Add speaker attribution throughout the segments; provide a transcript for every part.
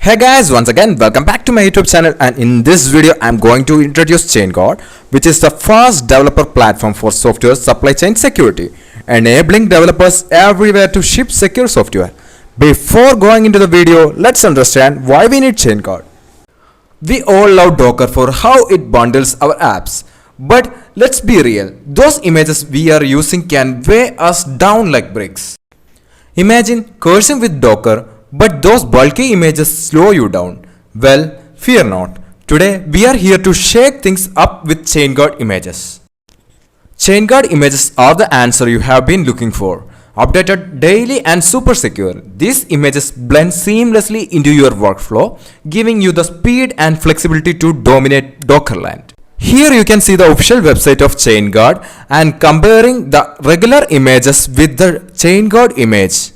Speaker 1: Hey guys, once again welcome back to my YouTube channel, and in this video I'm going to introduce Chainguard, which is the first developer platform for software supply chain security, enabling developers everywhere to ship secure software. Before going into the video, let's understand why we need Chainguard. We all love Docker for how it bundles our apps, but let's be real, those images we are using can weigh us down like bricks. Imagine cursing with Docker, but those bulky images slow you down. Well, fear not. Today we are here to shake things up with Chainguard Images. Chainguard Images are the answer you have been looking for. Updated daily and super secure, these images blend seamlessly into your workflow, giving you the speed and flexibility to dominate Dockerland. Here you can see the official website of Chainguard and comparing the regular images with the Chainguard image.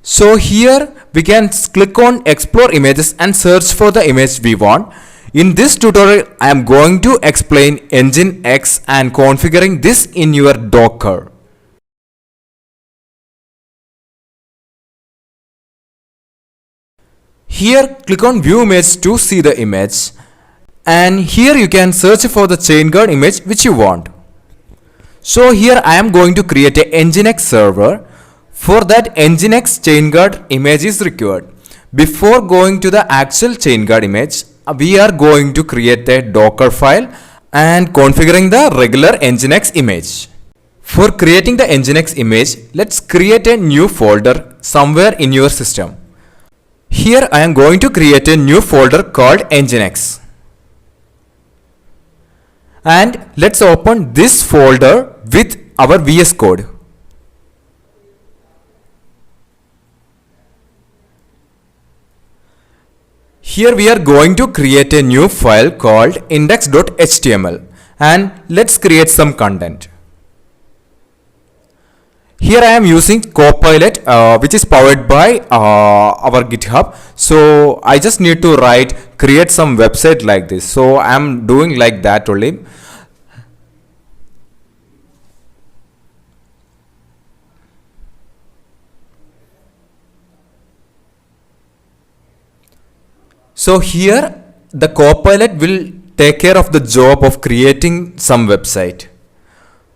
Speaker 1: So here we can click on explore images and search for the image we want. In this tutorial I am going to explain Nginx and configuring this in your Docker. Here click on view image to see the image, and here you can search for the Chainguard image which you want. So here I am going to create a Nginx server. For that, Nginx Chainguard image is required. Before going to the actual Chainguard image, we are going to create a Docker file and configuring the regular Nginx image. For creating the Nginx image, let's create a new folder somewhere in your system. Here I am going to create a new folder called Nginx. And let's open this folder with our VS Code. Here we are going to create a new file called index.html, and let's create some content. Here I am using Copilot, which is powered by our GitHub. So I just need to create some website like this. So I am doing like that only. So here the Copilot will take care of the job of creating some website.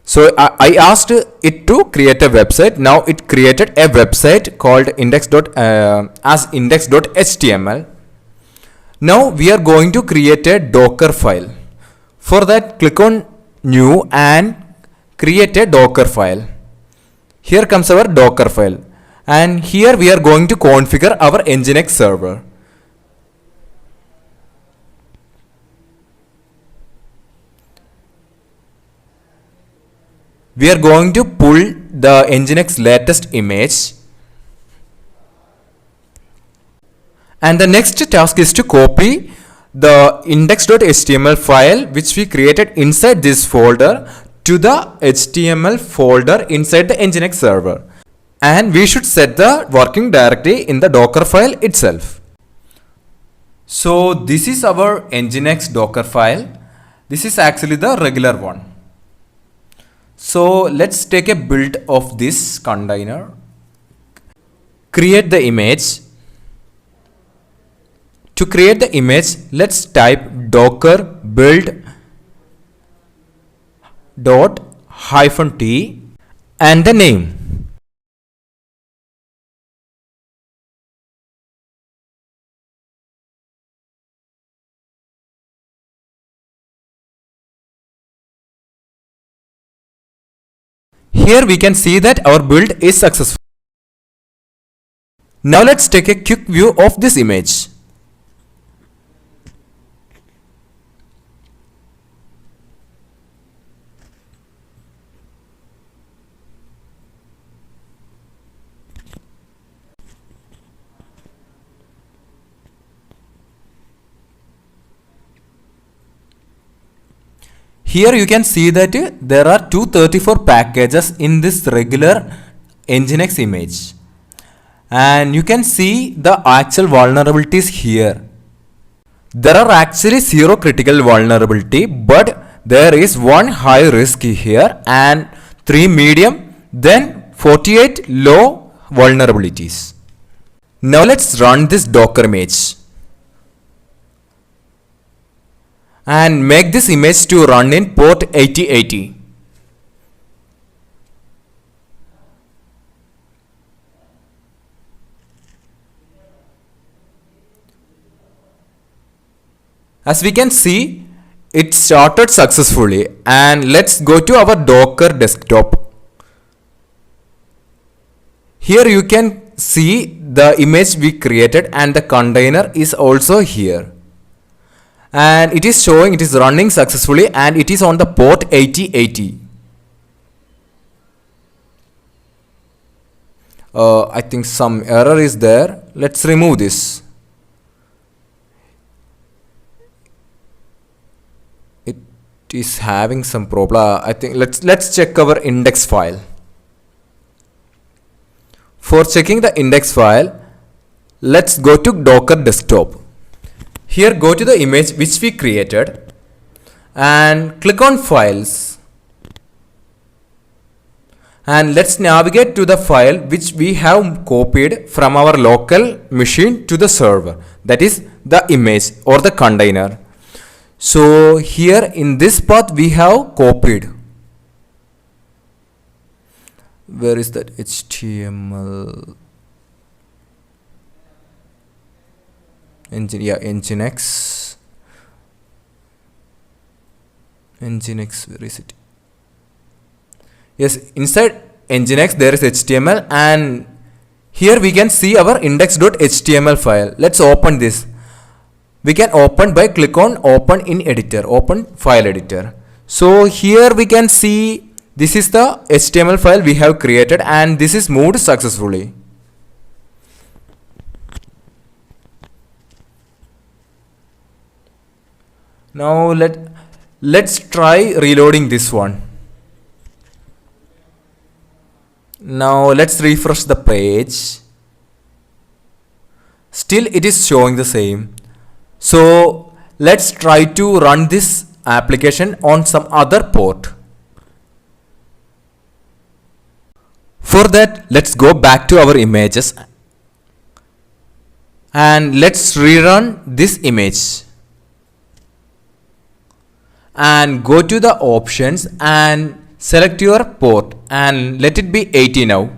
Speaker 1: So I asked it to create a website. Now it created a website called index.html. Now we are going to create a Docker file. For that, click on new and create a Docker file. Here comes our Docker file, and here we are going to configure our Nginx server. We are going to pull the Nginx latest image, and the next task is to copy the index.html file which we created inside this folder to the HTML folder inside the Nginx server, and we should set the working directory in the Docker file itself. So this is our Nginx Docker file. This is actually the regular one. So let's take a build of this container, create the image. To create the image, let's type docker build -t and the name. Here we can see that our build is successful. Now let's take a quick view of this image. Here you can see that there are 234 packages in this regular Nginx image, and you can see the actual vulnerabilities here. There are actually 0 critical vulnerability, but there is 1 high risk here and 3 medium, then 48 low vulnerabilities. Now let's run this Docker image and make this image to run in port 8080. As we can see, it started successfully, and let's go to our Docker desktop. Here you can see the image we created, and the container is also here, and it is showing it is running successfully, and it is on the port 8080. I think some error is there. Let's remove this. It is having some problem. I think let's check our index file. For checking the index file, let's go to Docker desktop. Here go to the image which we created and click on files, and let's navigate to the file which we have copied from our local machine to the server, that is the image or the container. So here in this path we have copied. Where is that HTML? Nginx. Where is it? Yes, inside Nginx there is HTML, and here we can see our index.html file. Let's open this. We can open by click on open in editor, open file editor. So here we can see this is the HTML file we have created, and this is moved successfully. Now let's try reloading this one. Now let's refresh the page. Still it is showing the same. So let's try to run this application on some other port. For that, let's go back to our images and let's rerun this image. And go to the options and select your port and let it be 80 now.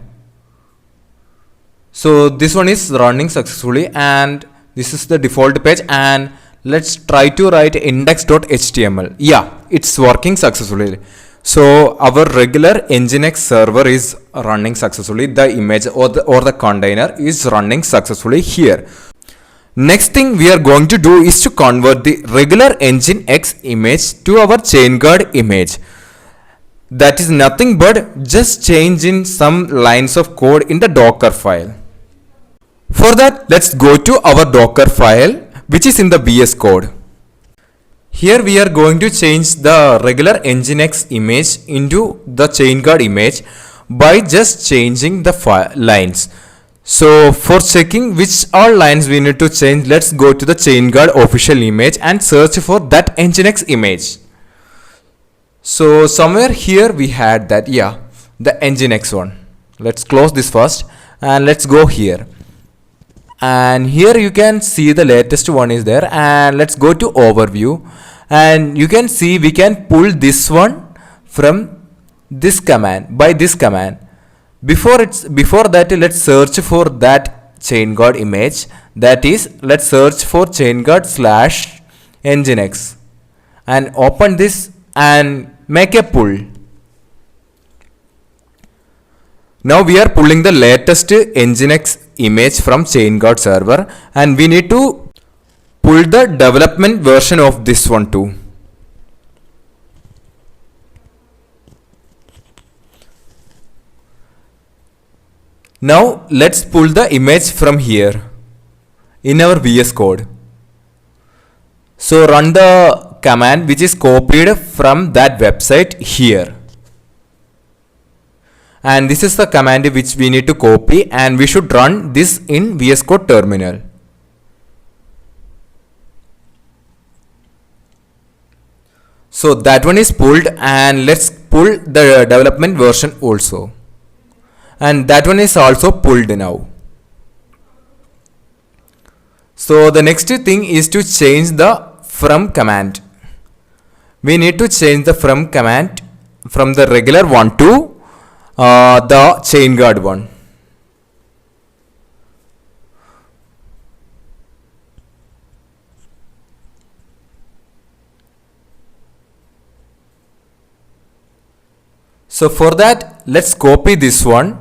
Speaker 1: So this one is running successfully, and this is the default page, and let's try to write index.html. Yeah, it's working successfully. So our regular Nginx server is running successfully. The image or the container is running successfully here. Next thing we are going to do is to convert the regular Nginx image to our Chainguard image. That is nothing but just change in some lines of code in the Docker file. For that, let's go to our Docker file, which is in the VS Code. Here we are going to change the regular Nginx image into the Chainguard image by just changing the lines. So for checking which all lines we need to change, let's go to the Chainguard official image and search for that Nginx image. So somewhere here we had that, yeah, the Nginx one. Let's close this first and let's go here. And here you can see the latest one is there, and let's go to overview, and you can see we can pull this one from this command by this command. Before that, let's search for that Chainguard image. That is, let's search for Chainguard/Nginx and open this and make a pull. Now we are pulling the latest Nginx image from Chainguard server, and we need to pull the development version of this one too. Now let's pull the image from here in our VS Code. So run the command which is copied from that website here. And this is the command which we need to copy, and we should run this in VS Code terminal. So that one is pulled, and let's pull the development version also. And that one is also pulled now. So the next thing is to change the from command. We need to change the from command from the regular one to the Chainguard one. So for that, let's copy this one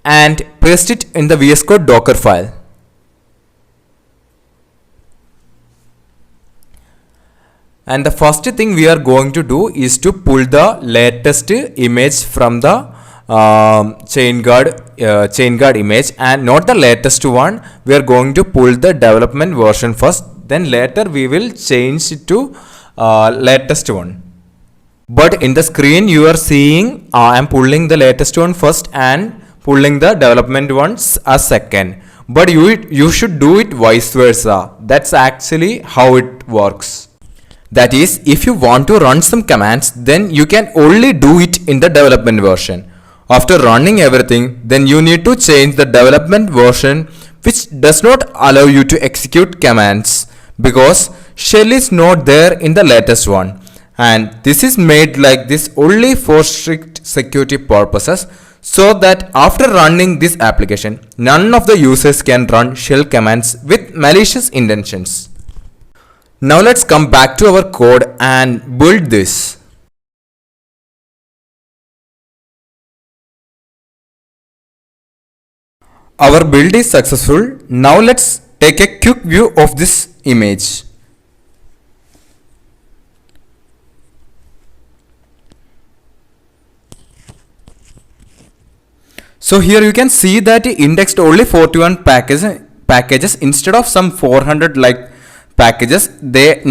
Speaker 1: and paste it in the VS Code Docker file. And the first thing we are going to do is to pull the latest image from the Chainguard image, and not the latest one. We are going to pull the development version first. Then later we will change it to latest one. But in the screen you are seeing I am pulling the latest one first and pulling the development ones a second. But you should do it vice versa. That's actually how it works. That is, if you want to run some commands, then you can only do it in the development version. After running everything, then you need to change the development version, which does not allow you to execute commands because shell is not there in the latest one. And this is made like this only for strict security purposes, so that after running this application, none of the users can run shell commands with malicious intentions. Now let's come back to our code and build this. Our build is successful. Now let's take a quick view of this image. So here you can see that it indexed only 41 packages instead of some 400 like packages. They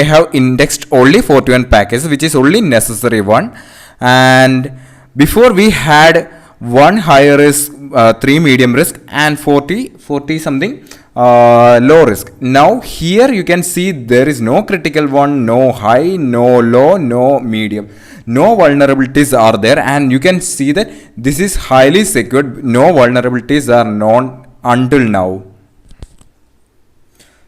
Speaker 1: have indexed only 41 packages, which is only necessary one. And before we had one high risk, 3 medium risk, and 40 something low risk. Now here you can see there is no critical one, no high, no low, no medium. No vulnerabilities are there, and you can see that this is highly secured. No vulnerabilities are known until now.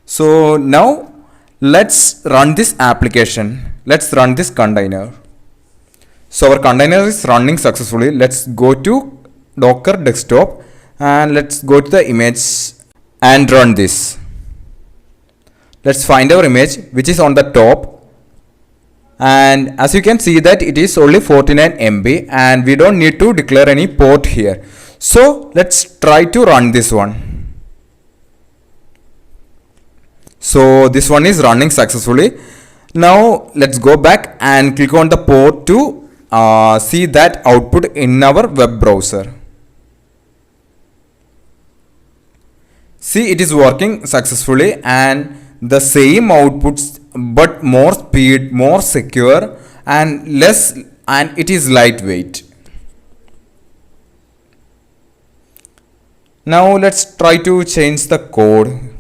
Speaker 1: So now let's run this application. Let's run this container. So our container is running successfully. Let's go to Docker desktop and let's go to the image and run this. Let's find our image, which is on the top. And as you can see that it is only 49 MB and we don't need to declare any port here. So let's try to run this one. So this one is running successfully. Now let's go back and click on the port to see that output in our web browser. See, it is working successfully and the same outputs, but more speed, more secure and less, and it is lightweight. Now let's try to change the code.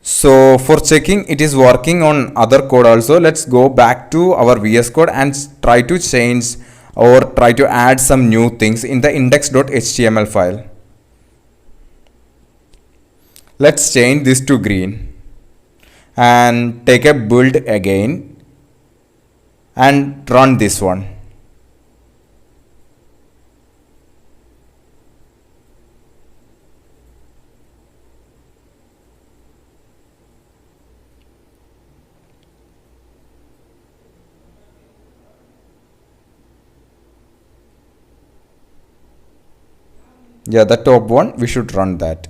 Speaker 1: So for checking it is working on other code also, let's go back to our VS Code and try to change or try to add some new things in the index.html file. Let's change this to green and take a build again and run this one. Yeah, the top one, we should run that.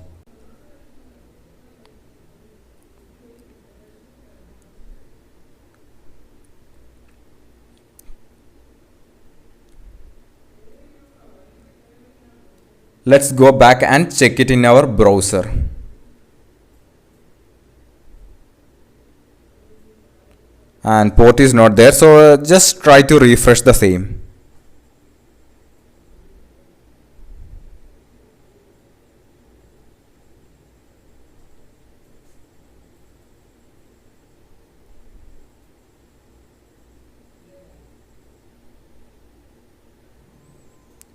Speaker 1: Let's go back and check it in our browser. And port is not there, so just try to refresh the same.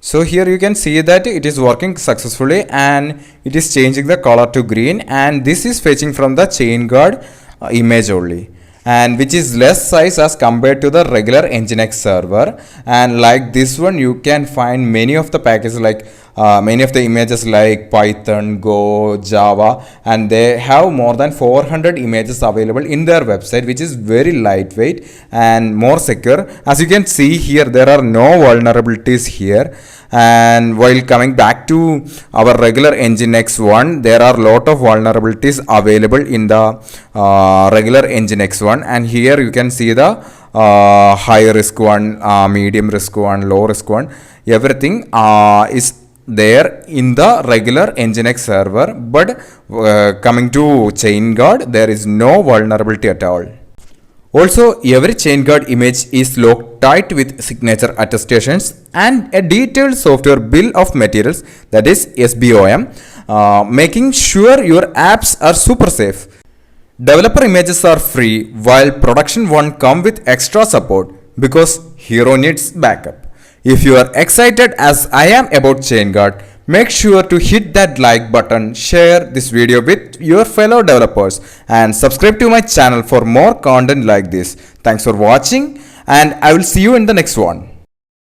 Speaker 1: So here you can see that it is working successfully and it is changing the color to green, and this is fetching from the Chainguard image only, and which is less size as compared to the regular Nginx server. And like this one, you can find many of the packages like many of the images like Python, Go, Java, and they have more than 400 images available in their website, which is very lightweight and more secure. As you can see here, there are no vulnerabilities here. And while coming back to our regular Nginx one, there are lot of vulnerabilities available in the regular Nginx one, and here you can see the high risk one, medium risk one, low risk one. Everything is there in the regular Nginx server, but coming to Chainguard, there is no vulnerability at all. Also, every Chainguard image is locked tight with signature attestations and a detailed software bill of materials, that is SBOM, making sure your apps are super safe. Developer images are free, while production one come with extra support because Hero needs backup. If you are excited as I am about Chainguard, make sure to hit that like button, share this video with your fellow developers, and subscribe to my channel for more content like this. Thanks for watching, and I will see you in the next one.